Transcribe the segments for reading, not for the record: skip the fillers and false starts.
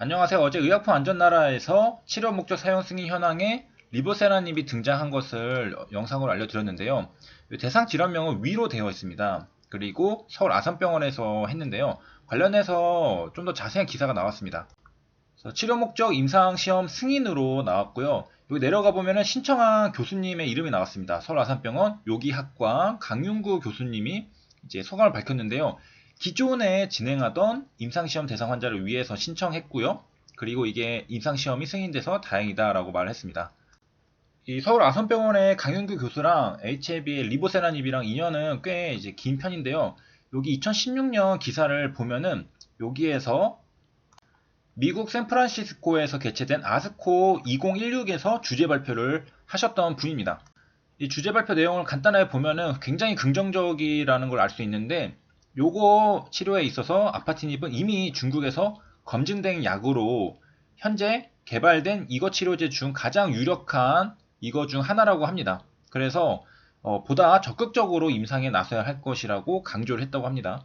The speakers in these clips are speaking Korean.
안녕하세요. 어제 의약품 안전나라에서 치료 목적 사용 승인 현황에 리보세라닙이 등장한 것을 영상으로 알려드렸는데요. 대상 질환명은 위로 되어 있습니다. 그리고 서울 아산병원에서 했는데요. 관련해서 좀 더 자세한 기사가 나왔습니다. 그래서 치료 목적 임상시험 승인으로 나왔고요. 여기 내려가 보면은 신청한 교수님의 이름이 나왔습니다. 서울 아산병원 요기학과 강윤구 교수님이 이제 소감을 밝혔는데요. 기존에 진행하던 임상시험 대상 환자를 위해서 신청했고요. 그리고 이게 임상시험이 승인돼서 다행이다라고 말을 했습니다. 이 서울 아산병원의 강윤규 교수랑 HLB의 리보세라닙이랑 인연은 꽤 이제 긴 편인데요. 여기 2016년 기사를 보면은 여기에서 미국 샌프란시스코에서 개최된 아스코 2016에서 주제 발표를 하셨던 분입니다. 이 주제 발표 내용을 간단하게 보면은 굉장히 긍정적이라는 걸 알 수 있는데, 요거 치료에 있어서 아파티닙은 이미 중국에서 검증된 약으로 현재 개발된 이거 치료제 중 가장 유력한 이거 중 하나라고 합니다. 그래서 보다 적극적으로 임상에 나서야 할 것이라고 강조를 했다고 합니다.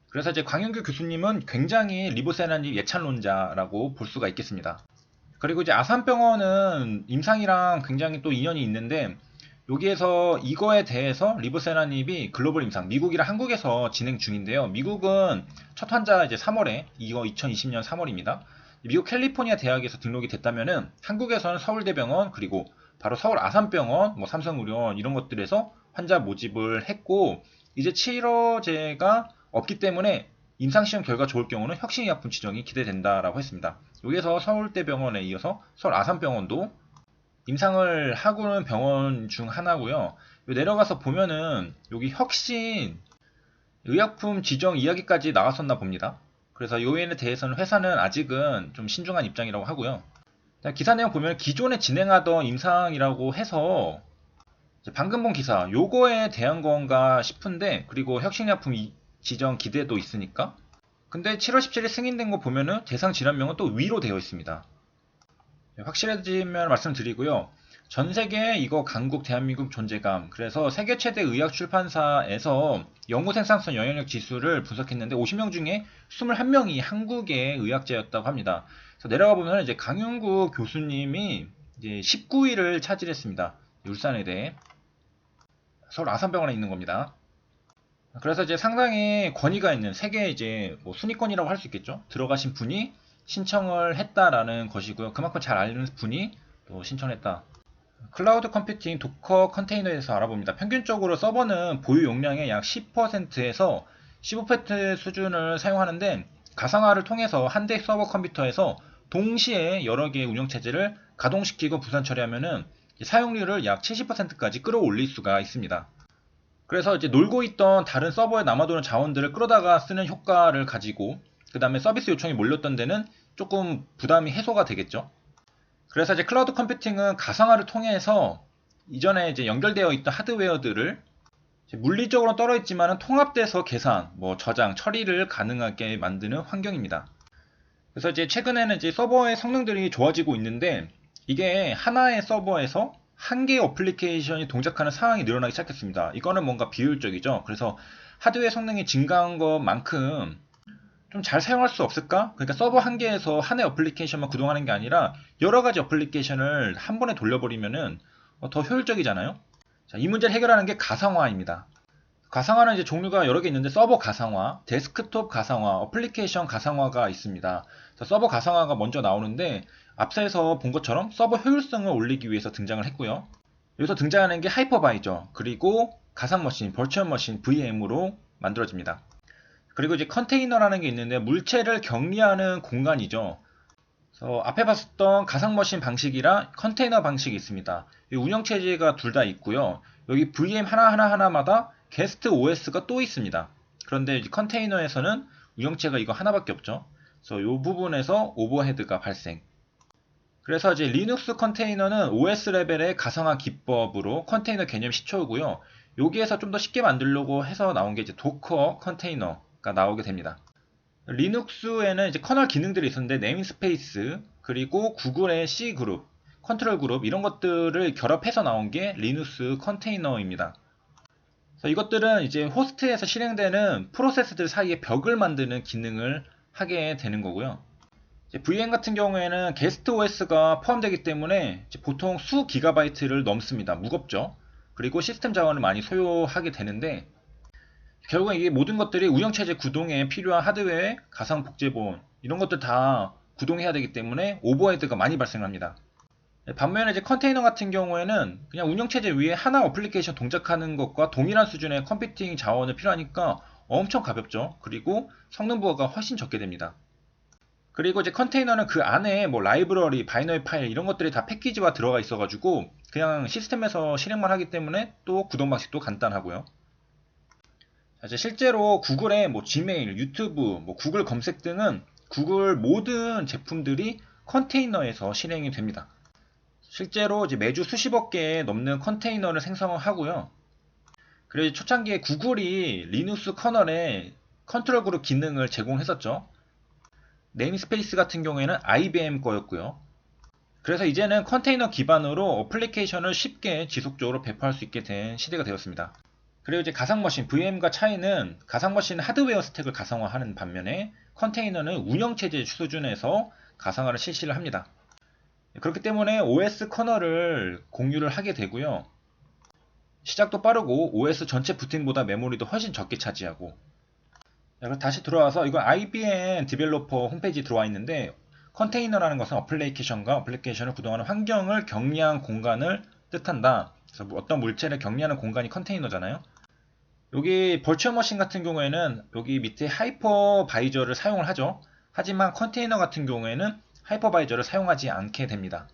그래서 이제 광윤규 교수님은 굉장히 리보세라닙 예찬론자라고 볼 수가 있겠습니다. 그리고 이제 아산병원은 임상이랑 굉장히 또 인연이 있는데, 여기에서 이거에 대해서 리보세라닙이 글로벌 임상, 미국이랑 한국에서 진행 중인데요. 미국은 첫 환자 이제 3월에, 이거 2020년 3월입니다. 미국 캘리포니아 대학에서 등록이 됐다면은 한국에서는 서울대병원, 그리고 바로 서울 아산병원, 뭐 삼성의료원 이런 것들에서 환자 모집을 했고, 이제 치료제가 없기 때문에 임상시험 결과 좋을 경우는 혁신의약품 지정이 기대된다라고 했습니다. 여기서 서울대병원에 이어서 서울 아산병원도 임상을 하고는 병원 중 하나고요. 내려가서 보면은 여기 혁신 의약품 지정 이야기까지 나왔었나 봅니다. 그래서 요인에 대해서는 회사는 아직은 좀 신중한 입장이라고 하고요. 기사 내용 보면 기존에 진행하던 임상이라고 해서 방금 본 기사 요거에 대한 건가 싶은데, 그리고 혁신의약품 지정 기대도 있으니까. 근데 7월 17일 승인된 거 보면은 대상 질환명은 또 위로 되어 있습니다. 확실해지면 말씀드리고요. 전 세계 이거 강국 대한민국 존재감. 그래서 세계 최대 의학 출판사에서 연구 생산성 영향력 지수를 분석했는데 50명 중에 21명이 한국의 의학자였다고 합니다. 그래서 내려가 보면 이제 강윤구 교수님이 이제 19위를 차지했습니다. 울산의대 서울 아산병원에 있는 겁니다. 그래서 이제 상당히 권위가 있는 세계 이제 뭐 순위권이라고 할 수 있겠죠. 들어가신 분이 신청을 했다라는 것이고요. 그만큼 잘 아는 분이 또 신청했다. 클라우드 컴퓨팅 도커 컨테이너에서 알아봅니다. 평균적으로 서버는 보유 용량의 약 10%에서 15% 수준을 사용하는데, 가상화를 통해서 한 대 서버 컴퓨터에서 동시에 여러 개의 운영체제를 가동시키고 부산 처리하면은 사용률을 약 70%까지 끌어올릴 수가 있습니다. 그래서 이제 놀고 있던 다른 서버에 남아도는 자원들을 끌어다가 쓰는 효과를 가지고, 그 다음에 서비스 요청이 몰렸던 데는 조금 부담이 해소가 되겠죠. 그래서 이제 클라우드 컴퓨팅은 가상화를 통해서 이전에 이제 연결되어 있던 하드웨어들을 물리적으로 떨어 있지만은 통합돼서 계산, 뭐 저장, 처리를 가능하게 만드는 환경입니다. 그래서 이제 최근에는 이제 서버의 성능들이 좋아지고 있는데, 이게 하나의 서버에서 한 개의 어플리케이션이 동작하는 상황이 늘어나기 시작했습니다. 이거는 뭔가 비효율적이죠. 그래서 하드웨어 성능이 증가한 것만큼 좀 잘 사용할 수 없을까? 그러니까 서버 한 개에서 하나의 어플리케이션만 구동하는 게 아니라 여러 가지 어플리케이션을 한 번에 돌려버리면은 더 효율적이잖아요. 자, 이 문제를 해결하는 게 가상화입니다. 가상화는 이제 종류가 여러 개 있는데, 서버 가상화, 데스크톱 가상화, 어플리케이션 가상화가 있습니다. 서버 가상화가 먼저 나오는데, 앞서서 본 것처럼 서버 효율성을 올리기 위해서 등장을 했고요. 여기서 등장하는 게 하이퍼바이저, 그리고 가상머신, 버추얼 머신, VM으로 만들어집니다. 그리고 이제 컨테이너라는 게 있는데, 물체를 격리하는 공간이죠. 그래서 앞에 봤었던 가상머신 방식이랑 컨테이너 방식이 있습니다. 운영체제가 둘 다 있고요. 여기 VM 하나마다 게스트 OS가 또 있습니다. 그런데 이제 컨테이너에서는 운영체가 이거 하나밖에 없죠. 그래서 이 부분에서 오버헤드가 발생. 그래서 이제 리눅스 컨테이너는 OS 레벨의 가상화 기법으로 컨테이너 개념 시초고요. 여기에서 좀 더 쉽게 만들려고 해서 나온 게 이제 도커 컨테이너가 나오게 됩니다. 리눅스에는 이제 커널 기능들이 있었는데, 네임스페이스, 그리고 구글의 C 그룹, 컨트롤 그룹 이런 것들을 결합해서 나온 게 리눅스 컨테이너입니다. 그래서 이것들은 이제 호스트에서 실행되는 프로세스들 사이에 벽을 만드는 기능을 하게 되는 거고요. 이제 VM 같은 경우에는 게스트 OS가 포함되기 때문에 이제 보통 수 기가바이트를 넘습니다. 무겁죠. 그리고 시스템 자원을 많이 소요하게 되는데 결국은 이게 모든 것들이 운영체제 구동에 필요한 하드웨어, 가상 복제본 이런 것들 다 구동해야 되기 때문에 오버헤드가 많이 발생합니다. 반면에 이제 컨테이너 같은 경우에는 그냥 운영체제 위에 하나 어플리케이션 동작하는 것과 동일한 수준의 컴퓨팅 자원을 필요하니까 엄청 가볍죠. 그리고 성능 부하가 훨씬 적게 됩니다. 그리고 이제 컨테이너는 그 안에 뭐 라이브러리, 바이너리 파일 이런 것들이 다 패키지화 들어가 있어가지고 그냥 시스템에서 실행만 하기 때문에 또 구동 방식도 간단하고요. 이제 실제로 구글의 뭐 지메일, 유튜브, 뭐 구글 검색 등은 구글 모든 제품들이 컨테이너에서 실행이 됩니다. 실제로 이제 매주 수십억 개의 넘는 컨테이너를 생성하고요. 그리고 초창기에 구글이 리눅스 커널에 컨트롤 그룹 기능을 제공했었죠. 네임스페이스 같은 경우에는 IBM 거였고요. 그래서 이제는 컨테이너 기반으로 어플리케이션을 쉽게 지속적으로 배포할 수 있게 된 시대가 되었습니다. 그리고 이제 가상머신, VM과 차이는 가상머신 하드웨어 스택을 가상화하는 반면에 컨테이너는 운영체제 수준에서 가상화를 실시를 합니다. 그렇기 때문에 OS 커널을 공유를 하게 되고요. 시작도 빠르고 OS 전체 부팅보다 메모리도 훨씬 적게 차지하고. 그럼 다시 들어와서 이건 IBM 디벨로퍼 홈페이지 들어와 있는데 컨테이너라는 것은 어플리케이션과 어플리케이션을 구동하는 환경을 격리한 공간을 뜻한다. 그래서 뭐 어떤 물체를 격리하는 공간이 컨테이너잖아요. 여기 벌추얼 머신 같은 경우에는 여기 밑에 하이퍼바이저를 사용을 하죠. 하지만 컨테이너 같은 경우에는 하이퍼바이저를 사용하지 않게 됩니다.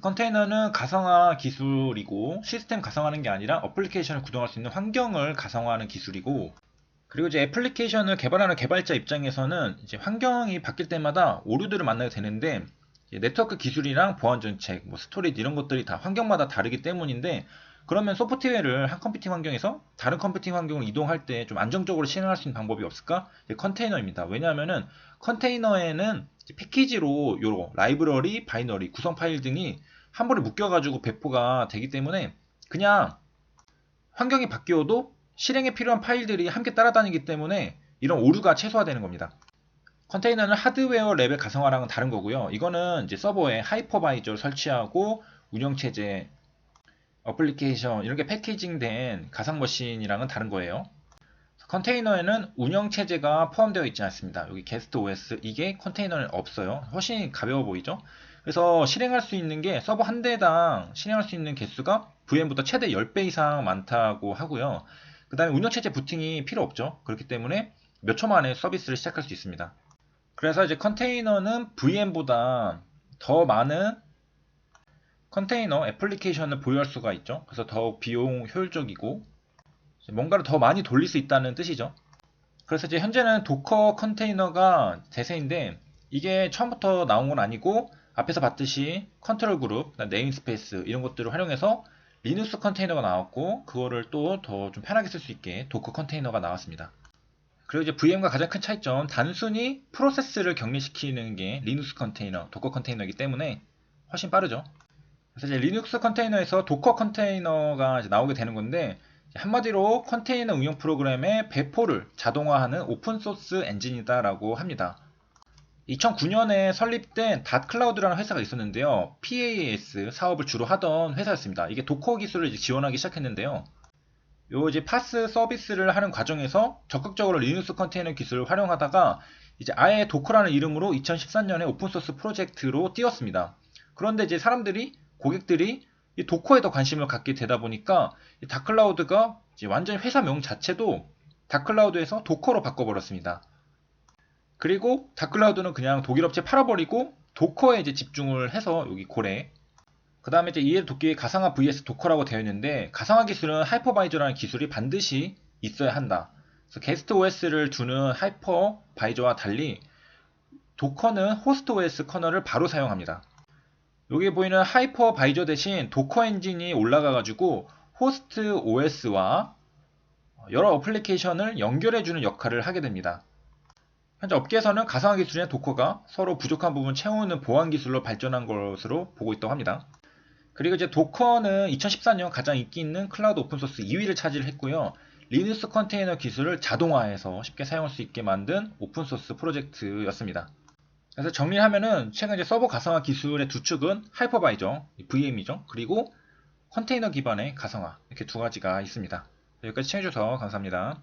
컨테이너는 가상화 기술이고 시스템 가상화하는 게 아니라 어플리케이션을 구동할 수 있는 환경을 가상화하는 기술이고 그리고 이제 애플리케이션을 개발하는 개발자 입장에서는 이제 환경이 바뀔 때마다 오류들을 만나게 되는데 네트워크 기술이랑 보안 정책, 뭐 스토리지 이런 것들이 다 환경마다 다르기 때문인데 그러면 소프트웨어를 한 컴퓨팅 환경에서 다른 컴퓨팅 환경으로 이동할 때 좀 안정적으로 실행할 수 있는 방법이 없을까? 컨테이너입니다. 왜냐하면은 컨테이너에는 패키지로 요런 라이브러리, 바이너리, 구성 파일 등이 한 번에 묶여가지고 배포가 되기 때문에 그냥 환경이 바뀌어도 실행에 필요한 파일들이 함께 따라다니기 때문에 이런 오류가 최소화되는 겁니다. 컨테이너는 하드웨어 레벨 가상화랑은 다른 거고요. 이거는 이제 서버에 하이퍼바이저를 설치하고 운영체제, 어플리케이션 이렇게 패키징된 가상머신이랑은 다른 거예요. 컨테이너에는 운영체제가 포함되어 있지 않습니다. 여기 게스트 OS 이게 컨테이너는 없어요. 훨씬 가벼워 보이죠? 그래서 실행할 수 있는 게 서버 한 대당 실행할 수 있는 개수가 VM보다 최대 10배 이상 많다고 하고요. 그 다음에 운영체제 부팅이 필요 없죠. 그렇기 때문에 몇 초 만에 서비스를 시작할 수 있습니다. 그래서 이제 컨테이너는 VM보다 더 많은 컨테이너 애플리케이션을 보유할 수가 있죠. 그래서 더욱 비용 효율적이고 뭔가를 더 많이 돌릴 수 있다는 뜻이죠. 그래서 이제 현재는 도커 컨테이너가 대세인데 이게 처음부터 나온 건 아니고 앞에서 봤듯이 컨트롤 그룹, 네임스페이스 이런 것들을 활용해서 리눅스 컨테이너가 나왔고 그거를 또 더 좀 편하게 쓸 수 있게 도커 컨테이너가 나왔습니다. 그리고 이제 VM과 가장 큰 차이점 단순히 프로세스를 격리시키는 게 리눅스 컨테이너, 도커 컨테이너이기 때문에 훨씬 빠르죠. 그래서 이제 리눅스 컨테이너에서 도커 컨테이너가 이제 나오게 되는 건데 한마디로 컨테이너 운영 프로그램의 배포를 자동화하는 오픈소스 엔진이다라고 합니다. 2009년에 설립된 닷클라우드라는 회사가 있었는데요. PaaS 사업을 주로 하던 회사였습니다. 이게 도커 기술을 이제 지원하기 시작했는데요. 요 이제 파스 서비스를 하는 과정에서 적극적으로 리눅스 컨테이너 기술을 활용하다가 이제 아예 도커라는 이름으로 2013년에 오픈소스 프로젝트로 띄웠습니다. 그런데 이제 고객들이 이 도커에 더 관심을 갖게 되다 보니까 이 닷클라우드가 이제 완전 회사명 자체도 닷클라우드에서 도커로 바꿔버렸습니다. 그리고 닷클라우드는 그냥 독일 업체 팔아버리고 도커에 이제 집중을 해서 여기 고래. 그 다음에 이제 이해를 돕기 가상화 vs 도커라고 되어 있는데 가상화 기술은 하이퍼바이저라는 기술이 반드시 있어야 한다. 그래서 게스트 OS를 두는 하이퍼바이저와 달리 도커는 호스트 OS 커널을 바로 사용합니다. 여기 보이는 하이퍼바이저 대신 도커 엔진이 올라가가지고 호스트 OS와 여러 어플리케이션을 연결해주는 역할을 하게 됩니다. 현재 업계에서는 가상화 기술이나 도커가 서로 부족한 부분 채우는 보안 기술로 발전한 것으로 보고 있다고 합니다. 그리고 이제 도커는 2014년 가장 인기 있는 클라우드 오픈소스 2위를 차지했고요. 리눅스 컨테이너 기술을 자동화해서 쉽게 사용할 수 있게 만든 오픈소스 프로젝트였습니다. 그래서 정리를 하면은 최근 이제 서버 가상화 기술의 두 축은 하이퍼바이저, VM이죠. 그리고 컨테이너 기반의 가상화 이렇게 두 가지가 있습니다. 여기까지 시청해주셔서 감사합니다.